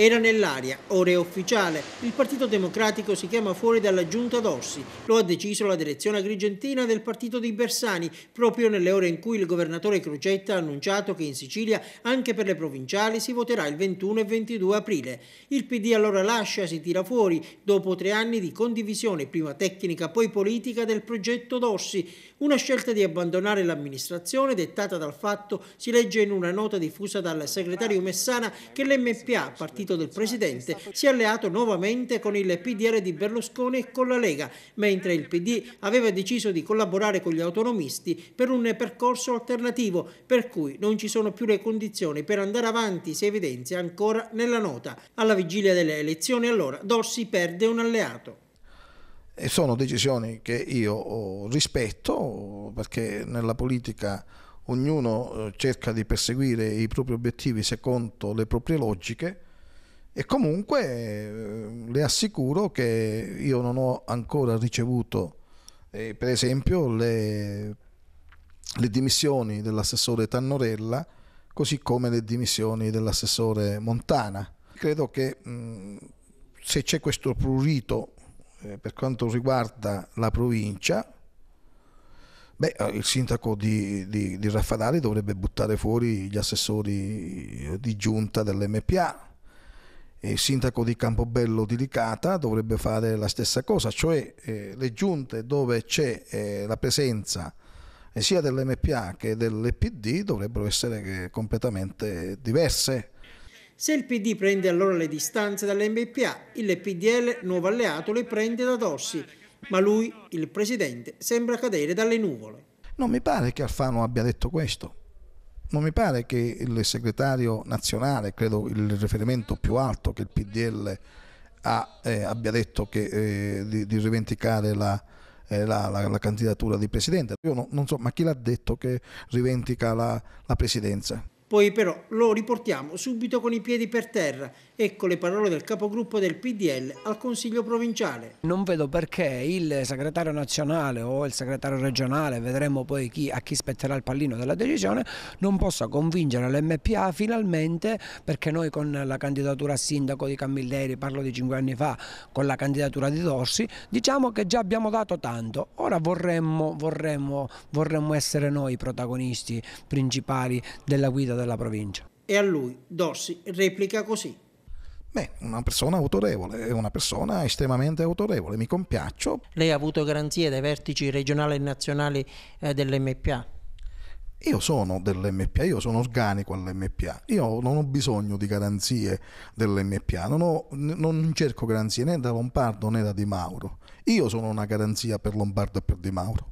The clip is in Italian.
Era nell'aria, ora è ufficiale. Il Partito Democratico si chiama fuori dalla giunta Dossi. Lo ha deciso la direzione agrigentina del partito di Bersani, proprio nelle ore in cui il governatore Crocetta ha annunciato che in Sicilia, anche per le provinciali, si voterà il 21 e 22 aprile. Il PD allora lascia, si tira fuori, dopo 3 anni di condivisione, prima tecnica poi politica, del progetto Dossi. Una scelta di abbandonare l'amministrazione dettata dal fatto, si legge in una nota diffusa dal segretario Messana, che l'MPA, partito del presidente, si è alleato nuovamente con il PDL di Berlusconi e con la Lega, mentre il PD aveva deciso di collaborare con gli autonomisti per un percorso alternativo, per cui non ci sono più le condizioni per andare avanti, si evidenzia ancora nella nota. Alla vigilia delle elezioni allora Dossi perde un alleato. E sono decisioni che io rispetto, perché nella politica ognuno cerca di perseguire i propri obiettivi secondo le proprie logiche. E comunque le assicuro che io non ho ancora ricevuto per esempio le dimissioni dell'assessore Tannorella, così come le dimissioni dell'assessore Montana. Credo che se c'è questo prurito per quanto riguarda la provincia, il sindaco di Raffadali dovrebbe buttare fuori gli assessori di giunta dell'MPA. Il sindaco di Campobello di Licata dovrebbe fare la stessa cosa, cioè le giunte dove c'è la presenza sia dell'MPA che dell'EPD dovrebbero essere completamente diverse. Se il PD prende allora le distanze dall'MPA, il PDL, nuovo alleato, le prende da Dossi, ma lui, il presidente, sembra cadere dalle nuvole. Non mi pare che Alfano abbia detto questo. Non mi pare che il segretario nazionale, credo il riferimento più alto che il PDL abbia detto che, di rivendicare la candidatura di presidente. Io non so, ma chi l'ha detto che rivendica la presidenza? Poi però lo riportiamo subito con i piedi per terra. Ecco le parole del capogruppo del PDL al Consiglio provinciale. Non vedo perché il segretario nazionale o il segretario regionale, vedremo poi a chi spetterà il pallino della decisione, non possa convincere l'MPA finalmente, perché noi con la candidatura a sindaco di Camilleri, parlo di 5 anni fa, con la candidatura di Dossi, diciamo che già abbiamo dato tanto. Ora vorremmo essere noi i protagonisti principali della guida della provincia. E a lui Dossi replica così. Una persona autorevole, è una persona estremamente autorevole, mi compiaccio. Lei ha avuto garanzie dai vertici regionali e nazionali dell'MPA? Io sono dell'MPA, io sono organico all'MPA, io non ho bisogno di garanzie dell'MPA, non cerco garanzie né da Lombardo né da Di Mauro, io sono una garanzia per Lombardo e per Di Mauro.